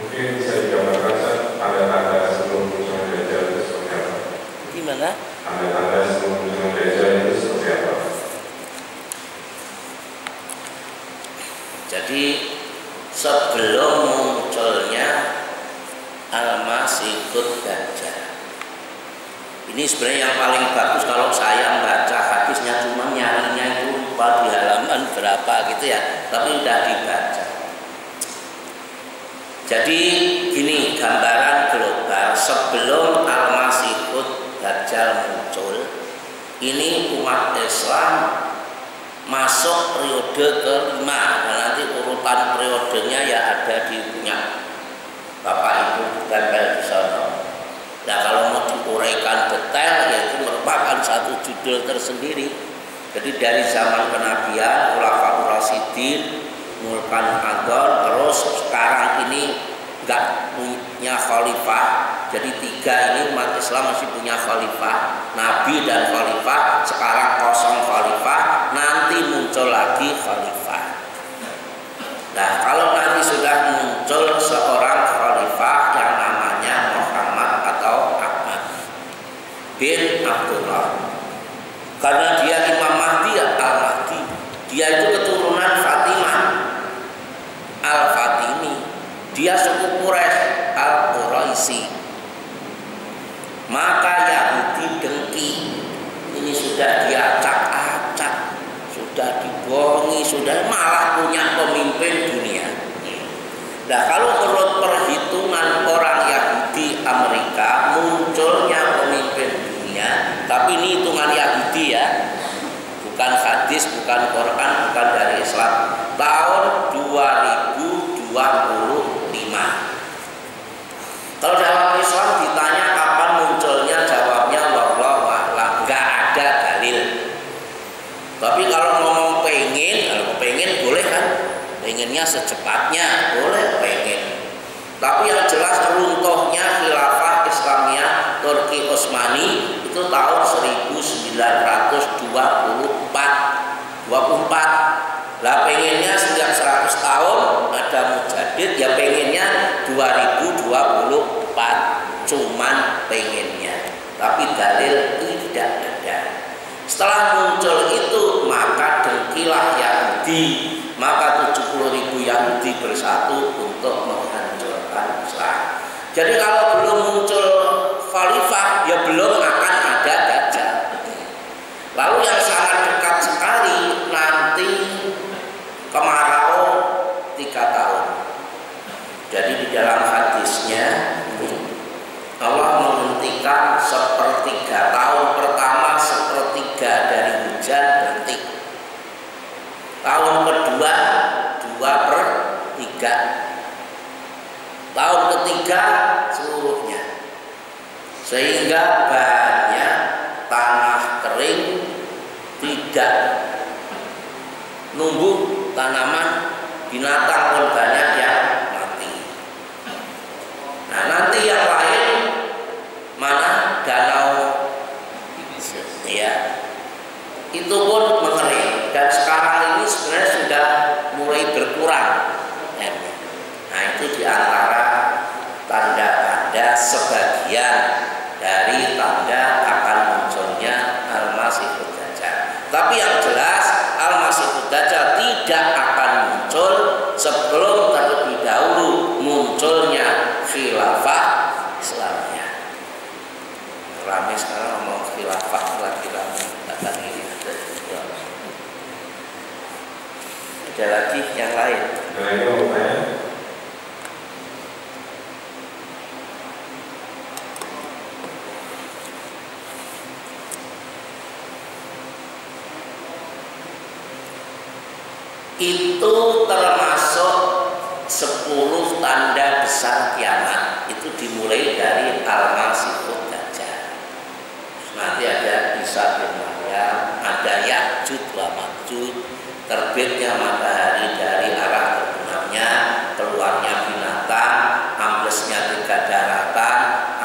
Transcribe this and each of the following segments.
Mungkin bisa digambarkan tanda-tanda sebelum munculnya Dajjal itu seperti apa? Gimana? Tanda-tanda sebelum munculnya Dajjal itu seperti apa? Jadi sebelum munculnya Al-Masihud Dajjal, ini sebenarnya yang paling bagus kalau saya membaca hadisnya, cuma nyarinya itu lupa di halaman berapa gitu ya, tapi udah dibaca. Jadi gini gambaran global sebelum Al-Masihud Dajjal muncul, ini umat Islam masuk periode kelima. Nah, nanti urutan periodenya ya ada di punya Bapak Ibu tempel di sana. Nah, kalau mau diuraikan detail yaitu merupakan satu judul tersendiri. Jadi dari zaman kenabian, Khulafaur Rasyidin, Mulkan Adon, terus sekarang ini enggak punya khalifah. Jadi 3 ini umat Islam masih punya khalifah, nabi dan khalifah. Sekarang kosong khalifah, nanti muncul lagi khalifah. Nah, kalau nanti sudah muncul seorang khalifah yang namanya Muhammad atau Ahmad bin Abdullah, karena dia Imam Mahdi Al-Mahdi, dia itu keturunan Fatimah Al-Fatimi, dia suku Quraisy Al-Quraisy. Maka Yahudi dengki, ini sudah diacak-acak, sudah dibohongi, sudah malah punya pemimpin dunia. Nah, kalau menurut perhitungan orang Yahudi Amerika, munculnya pemimpin dunia, tapi ini hitungan Yahudi ya, bukan hadis, bukan Quran, bukan dari Islam, tahun 2025. Kalau dalam Islam ditanya kapan munculnya, jawabnya wallahu a'lam, nggak ada dalil. Tapi kalau ngomong pengen boleh kan, pengennya secepatnya boleh pengen. Tapi yang jelas runtuhnya khilafah Islamiyah Turki Utsmani itu tahun 1924. Lah pengennya sejak 100 tahun ada mujaddid, ya pengennya 2024, cuman pengennya, tapi dalil tidak ada. Setelah muncul itu maka dengkilah Yahudi, maka 70.000 Yahudi bersatu untuk menghancurkan Islam. Jadi kalau belum muncul khalifah, ya belum akan ada Dajjal. Lalu yang sangat dekat sekali nanti kemarau 3 tahun. Jadi di dalam hadisnya Allah menghentikan 1/3 tahun pertama, 1/3 dari hujan berhenti. Tahun kedua 2/3. Tahun ketiga seluruhnya. Sehingga banyak tanah kering, tidak numbuh tanaman, binatang pun banyak yang mati. Nah, nanti yang lain mana danau ya, itu pun mengering, dan sekarang ini sebenarnya sudah mulai berkurang. Nah, itu diantara tanda-tanda sebagian dari tanda akan munculnya Al-Masihud Dajjal. Tapi yang jelas Al-Masihud Dajjal tidak akan muncul sebelum terlebih dahulu munculnya khilafah Islamiyah. Rame sekarang ngomong khilafah lagi rame, datang ini ada lagi yang lain. Nah, ini mau tanya. Itu termasuk 10 tanda besar kiamat. Itu dimulai dari Al-Masihud Dajjal. Nanti ada Isa bin Maryam, ada Ya'juj wa Ma'juj, terbitnya matahari dari arah terbenamnya, keluarnya binatang, amblesnya 3 daratan,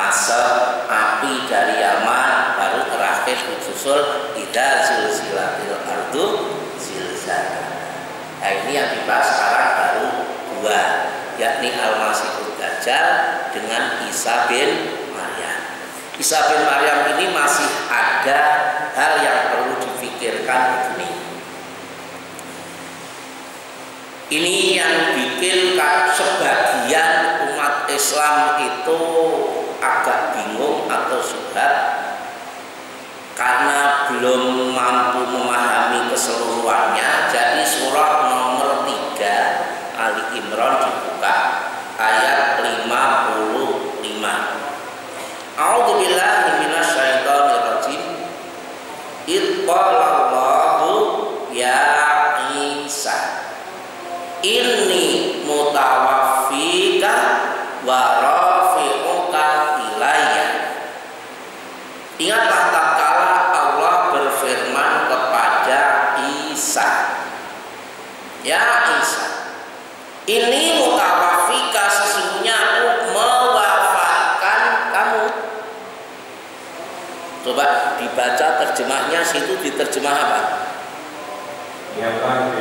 asap, api dari Yaman, baru terakhir disusul idza zilzilatil ardu zilzalaha. Nah, ini yang dibahas sekarang baru 2, yakni Al-Masihud Dajjal. Dajjal dengan Isa bin Maryam. Isa bin Maryam ini masih ada hal yang perlu dipikirkan begini. Ini yang bikin sebagian umat Islam itu agak bingung atau subhat karena belum mampu memahami keseluruhannya. Jadi surah nomor 3 Ali Imran dibuka ayat 55. A'udzubillahi minasyaitonirrajim. Idh qala Allahu ya Isa inni mutawaffika wa rafi'uka ilayya. Ingatlah tatkala Allah berfirman kepada Isa, ya Isa, ini mutawaffika, sesungguhnya aku mewafatkan kamu. Coba dibaca terjemahnya, situ diterjemah apa? Ingatlah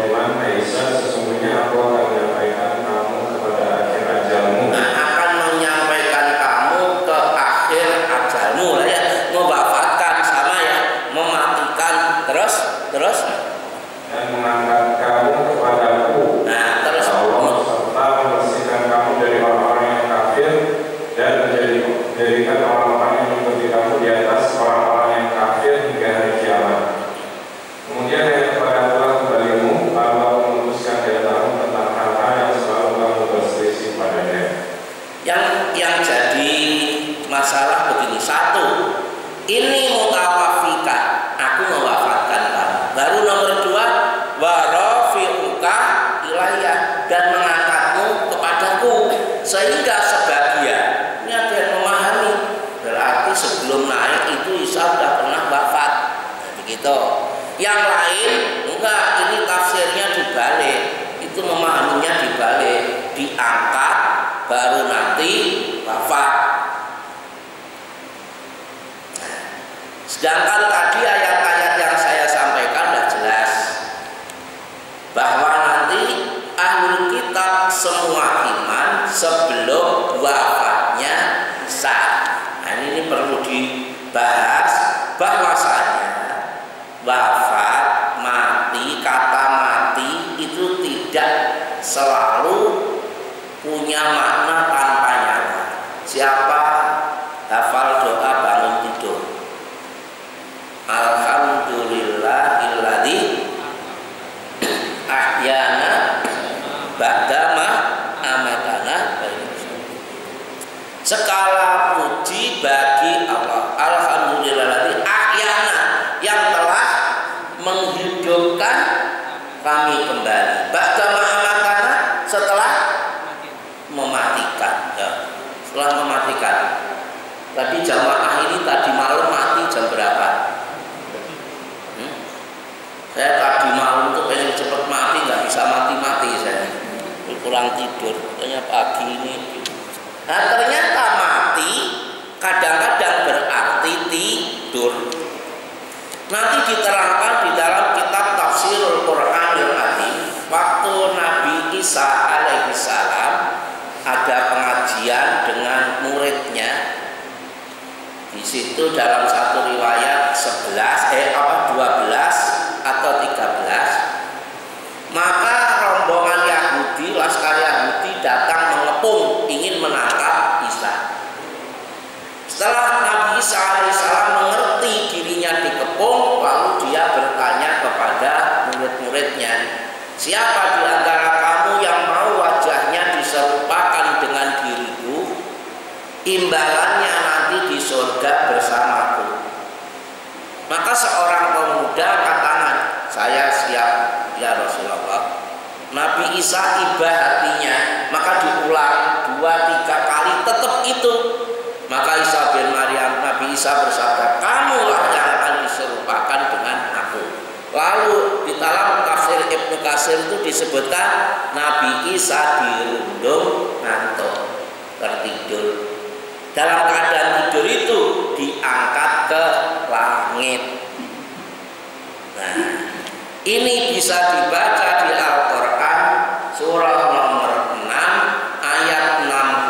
firman Isa, sesungguhnya aku akan menyampaikan kamu kepada akhir ajalmu. Nah, akan menyampaikan kamu ke akhir ajalmu lah ya. Mewafatkan sama ya, mematikan, terus Dan mengangkat kamu kepadaku. nah terus Allah serta membersihkan kamu dari orang-orang yang kafir dan menjadikan orang-orang yang mengikuti kamu di atas orang-orang yang kafir hingga hari kiamat. Kemudian ayat kepada Allah kembalimu, Allah memutuskan di antaramu tentang hal-hal yang selalu kamu berselisih padanya. yang jadi masalah begini. Satu, ini mutawafika, aku mewafatkan kamu. Baru nomor 2, wa rafi'uka ilayya, dan mengangkatmu kepadaku. Sehingga sebagian ini ada yang memahami berarti sebelum naik itu Isa sudah pernah wafat. Nah, begitu. Yang lain enggak, ini tafsirnya dibalik. Itu memahaminya dibalik, diangkat baru nanti wafat. Sedangkan tadi ayat-ayat yang saya sampaikan sudah jelas bahwa nanti ahlul kitab semua iman sebelum wafatnya Isa. Nah, ini perlu dibahas bahwasanya wafat, mati, kata mati itu tidak selalu punya makna tanpa nyawa. Siapa hafal doa bangun tidur? Alhamdulillahilladzi ahyana ba'dama amatana. Segala puji bagi Allah. Alhamdulillahilladzi ahyana, yang telah menghidupkan kami kembali. Ba'dama amatana, setelah mematikan ya. Setelah mematikan. Tadi jamaah ini tadi malam mati jam berapa? Saya tadi malam tuh pengen cepet mati, nggak bisa mati-mati saya. Kurang tidur, katanya pagi ini. Nah, ternyata mati kadang-kadang berarti tidur. Nanti diterangkan di dalam kitab Tafsirul Qur'anil Azim. Waktu Nabi Isa alaihissalam ada pengajian dengan muridnya. Di situ dalam satu riwayat 12 atau 13, maka rombongan Yahudi, laskar Yahudi datang mengepung ingin menangkap Isa. Setelah Nabi Isa alaihissalam mengerti dirinya dikepung, lalu dia bertanya kepada murid-muridnya, siapa di antara kamu yang mau wajahnya diserupakan dengan diriku? Imbalannya nanti di surga bersamaku. Maka seorang pemuda katakan, saya siap ya Rasulullah. Nabi Isa iba hatinya, maka diulang 2-3 kali tetap itu. Maka Isa bin Maryam, Nabi Isa bersabda, kamulah yang akan diserupakan dengan aku. Lalu di dalam tafsir Ibnu Katsir itu disebutkan Nabi Isa dirundung ngantuk, tertidur. Dalam keadaan tidur itu diangkat ke langit. Nah, ini bisa dibaca di Al-Quran surah nomor 6 ayat 60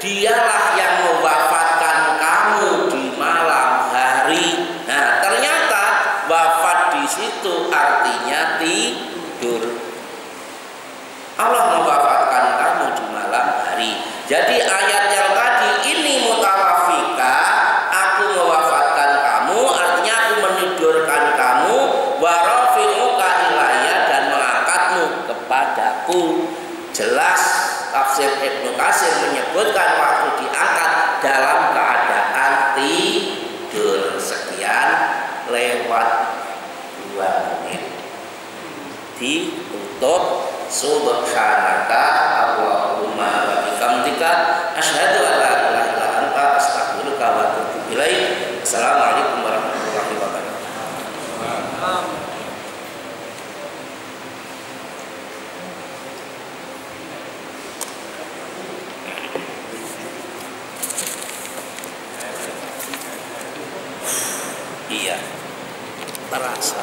dialah yang mewafatkan kamu di malam hari. Nah, ternyata wafat di situ artinya tidur. Allah mewafatkan kamu di malam hari. Jadi ayat yang tadi ini mutawafika, aku mewafatkan kamu, artinya aku menidurkan kamu, wa rafi'uka ilayya, dan mengangkatmu kepadaku. Jelas tafsir Ibnu Katsir menyebutkan waktu diangkat dalam keadaan tidur. Sekian lewat 2 menit. Ditutup. Subhanaka Allahumma wa bihamdika asyhadu an la ilaha illa anta astaghfiruka wa atubu ilaik. Assalamualaikum warahmatullahi wabarakatuh. Iya. Terasa.